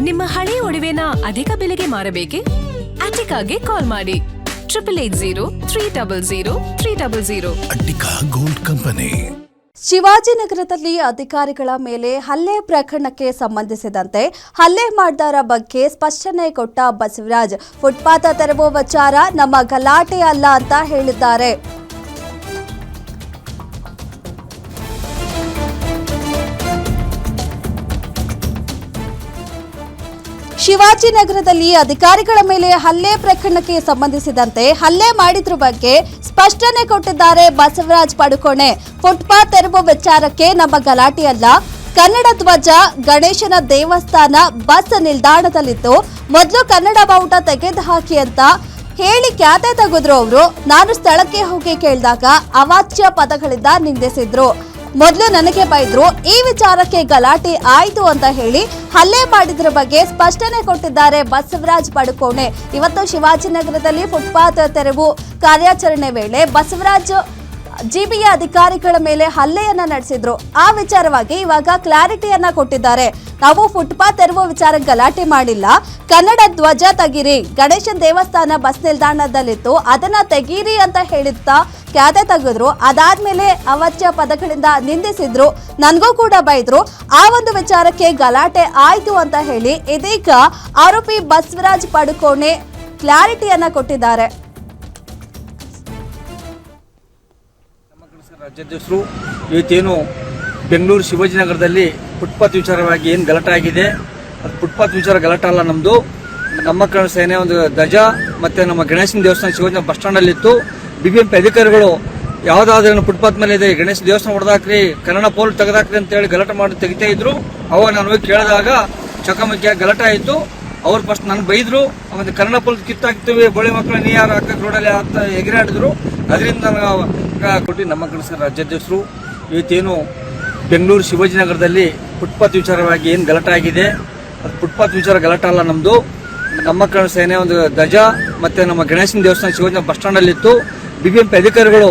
ನಿಮ್ಮ ಹಳೆ ಒಡವೆನ ಅಧಿಕ ಬೆಲೆಗೆ ಮಾರಬೇಕೆ? ಅಟಿಕಾಗೆ ಕಾಲ್ ಮಾಡಿ 8803000300. Attica gold company. ಶಿವಾಜಿನಗರದಲ್ಲಿ ಅಧಿಕಾರಿಗಳ ಮೇಲೆ ಹಲ್ಲೆ ಪ್ರಕರಣಕ್ಕೆ ಸಂಬಂಧಿಸಿದಂತೆ ಹಲ್ಲೆ ಮಾಡಿದವರ ಬಗ್ಗೆ ಸ್ಪಷ್ಟನೆ ಕೊಟ್ಟ ಬಸವರಾಜ್, ಫುಟ್ಪಾತ್ ತೆರವುವ ವಿಚಾರ ನಮ್ಮ ಗಲಾಟೆ ಅಲ್ಲ ಅಂತ ಹೇಳಿದ್ದಾರೆ. ಶಿವಾಜಿನಗರದಲ್ಲಿ ಅಧಿಕಾರಿಗಳ ಮೇಲೆ ಹಲ್ಲೆ ಪ್ರಕರಣಕ್ಕೆ ಸಂಬಂಧಿಸಿದಂತೆ ಹಲ್ಲೆ ಮಾಡಿದ್ರ ಬಗ್ಗೆ ಸ್ಪಷ್ಟನೆ ಕೊಟ್ಟಿದ್ದಾರೆ ಬಸವರಾಜ್ ಪಡುಕೋಣೆ. ಫುಟ್ಪಾತ್ ತೆರವು ವಿಚಾರಕ್ಕೆ ನಮ್ಮ ಗಲಾಟೆ ಅಲ್ಲ. ಕನ್ನಡ ಧ್ವಜ ಗಣೇಶನ ದೇವಸ್ಥಾನ ಬಸ್ ನಿಲ್ದಾಣದಲ್ಲಿತ್ತು. ಮೊದಲು ಕನ್ನಡ ಬಾವುಟ ತೆಗೆದು ಹಾಕಿ ಅಂತ ಹೇಳಿ ಕ್ಯಾತೆ ತೆಗೆದ್ರು ಅವರು. ನಾನು ಸ್ಥಳಕ್ಕೆ ಹೋಗಿ ಕೇಳಿದಾಗ ಅವಾಚ್ಯ ಪದಗಳಿಂದ ನಿಂದಿಸಿದ್ರು. ಮೊದಲು ನನಗೆ ಬೈದ್ರು. ಈ ವಿಚಾರಕ್ಕೆ ಗಲಾಟೆ ಆಯ್ತು ಅಂತ ಹೇಳಿ ಹಲ್ಲೆ ಮಾಡಿದ್ರ ಬಗ್ಗೆ ಸ್ಪಷ್ಟನೆ ಕೊಟ್ಟಿದ್ದಾರೆ ಬಸವರಾಜ್ ಪಡುಕೋಣೆ. ಇವತ್ತು ಶಿವಾಜಿನಗರದಲ್ಲಿ ಫುಟ್ಪಾತ್ ತೆರವು ಕಾರ್ಯಾಚರಣೆ ವೇಳೆ ಬಸವರಾಜ್ ಜಿಬಿಯ ಅಧಿಕಾರಿಗಳ ಮೇಲೆ ಹಲ್ಲೆಯನ್ನ ನಡೆಸಿದ್ರು. ಆ ವಿಚಾರವಾಗಿ ಇವಾಗ ಕ್ಲಾರಿಟಿಯನ್ನ ಕೊಟ್ಟಿದ್ದಾರೆ. ನಾವು ಫುಟ್ಪಾತ್ ತೆರವು ವಿಚಾರ ಗಲಾಟೆ ಮಾಡಿಲ್ಲ. ಕನ್ನಡ ಧ್ವಜ ತೆಗೀರಿ, ಗಣೇಶನ್ ದೇವಸ್ಥಾನ ಬಸ್ ನಿಲ್ದಾಣದಲ್ಲಿತ್ತು, ಅದನ್ನ ತೆಗೀರಿ ಅಂತ ಹೇಳಿದ್ದ ಕ್ಯಾತೆ ತೆಗೆದ್ರು. ಅದಾದ್ಮೇಲೆ ಅವಾಚ್ಯ ಪದಗಳಿಂದ ನಿಂದಿಸಿದ್ರು, ನನ್ಗೂ ಕೂಡ ಬೈದ್ರು. ಆ ಒಂದು ವಿಚಾರಕ್ಕೆ ಗಲಾಟೆ ಆಯ್ತು ಅಂತ ಹೇಳಿ ಇದೀಗ ಆರೋಪಿ ಬಸವರಾಜ್ ಪಡುಕೋಣೆ ಕ್ಲಾರಿಟಿಯನ್ನ ಕೊಟ್ಟಿದ್ದಾರೆ. ರಾಜ್ಯಾಧ್ಯಕ್ಷರು ಇವತ್ತೇನು ಬೆಂಗಳೂರು ಶಿವಾಜಿನಗರದಲ್ಲಿ ಫುಟ್ಪಾತ್ ವಿಚಾರವಾಗಿ ಏನು ಗಲಾಟೆ ಆಗಿದೆ, ಅದು ಫುಟ್ಪಾತ್ ವಿಚಾರ ಗಲಾಟೆ ಅಲ್ಲ. ನಮ್ಮದು ನಮ್ಮ ಕನ್ನಡ ಸೇನೆ ಒಂದು ಧ್ವಜ ಮತ್ತು ನಮ್ಮ ಗಣೇಶನ ದೇವಸ್ಥಾನ ಶಿವಾಜಿನ ಬಸ್ ಸ್ಟ್ಯಾಂಡಲ್ಲಿತ್ತು. BBMP ಅಧಿಕಾರಿಗಳು ಯಾವುದಾದ್ರೂ ಫುಟ್ಪಾತ್ ಮೇಲೆ ಇದೆ, ಗಣೇಶ ದೇವಸ್ಥಾನ ಹೊಡೆದಾಕ್ರಿ, ಕನ್ನಡ ಪೋಲ್ ತೆಗೆದಾಕ್ರಿ ಅಂತೇಳಿ ಗಲಾಟೆ ಮಾಡಿ ತೆಗಿತಾ ಇದ್ರು. ಅವಾಗ ನಾನು ಹೋಗಿ ಕೇಳಿದಾಗ ಚಕಮಕಿಯಾಗಿ ಗಲಾಟೆ ಆಯಿತು. ಅವ್ರು ಫಸ್ಟ್ ನಾನು ಬೈದ್ರು. ಆಮೇಲೆ ಕನ್ನಡ ಪೋಲ್ ಕಿತ್ತಾಕ್ತೀವಿ, ಬೋಳಿ ಮಕ್ಕಳು ನೀ ಯಾರು ಹಾಕಕ್ಕೆ ರೋಡಲ್ಲಿ ಅಂತ ಎಗರಾಡಿದ್ರು. ಅದರಿಂದ ಕೊಟ್ಟು ನಮ್ಮ ಕನ್ನಡ ರಾಜ್ಯಾಧ್ಯಕ್ಷರು ಇವತ್ತೇನು ಬೆಂಗಳೂರು ಶಿವಾಜಿನಗರದಲ್ಲಿ ಫುಟ್ಪಾತ್ ವಿಚಾರವಾಗಿ ಏನು ಗಲಾಟೆ ಆಗಿದೆ, ಅದು ಫುಟ್ಪಾತ್ ವಿಚಾರ ಗಲಾಟೆ ಅಲ್ಲ. ನಮ್ಮದು ನಮ್ಮ ಕನ್ನಡ ಸೇನೆ ಒಂದು ಧ್ವಜ ಮತ್ತು ನಮ್ಮ ಗಣೇಶನ ದೇವಸ್ಥಾನ ಶಿವಾಜಿನ ಬಸ್ ಸ್ಟ್ಯಾಂಡಲ್ಲಿತ್ತು. BBMP ಅಧಿಕಾರಿಗಳು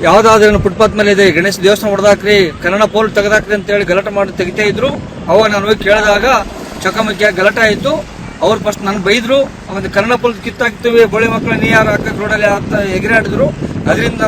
ಯಾವುದಾದ್ರೂ ಫುಟ್ಪಾತ್ ಮೇಲೆ ಇದೆ, ಗಣೇಶ ದೇವಸ್ಥಾನ ಹೊಡೆದಾಕ್ರಿ, ಕನ್ನಡ ಪೋಲ್ ತೆಗೆದಾಕ್ರಿ ಅಂತೇಳಿ ಗಲಾಟೆ ಮಾಡಿ ತೆಗಿತಾ ಇದ್ರು. ಅವಾಗ ನಾನು ಹೋಗಿ ಕೇಳಿದಾಗ ಚಕಮಕಿಯಾಗಿ ಗಲಾಟೆ ಆಯಿತು. ಅವ್ರು ಫಸ್ಟ್ ನಾನು ಬೈದ್ರು. ಆಮೇಲೆ ಕನ್ನಡ ಪೋಲ್ ಕಿತ್ತಾಕ್ತೀವಿ, ಬೋಳಿ ಮಕ್ಕಳು ನೀ ಯಾರು ಹಾಕಕ್ಕೆ ರೋಡಲ್ಲಿ ಅಂತ ಎಗರಾಡಿದ್ರು. ಅದರಿಂದ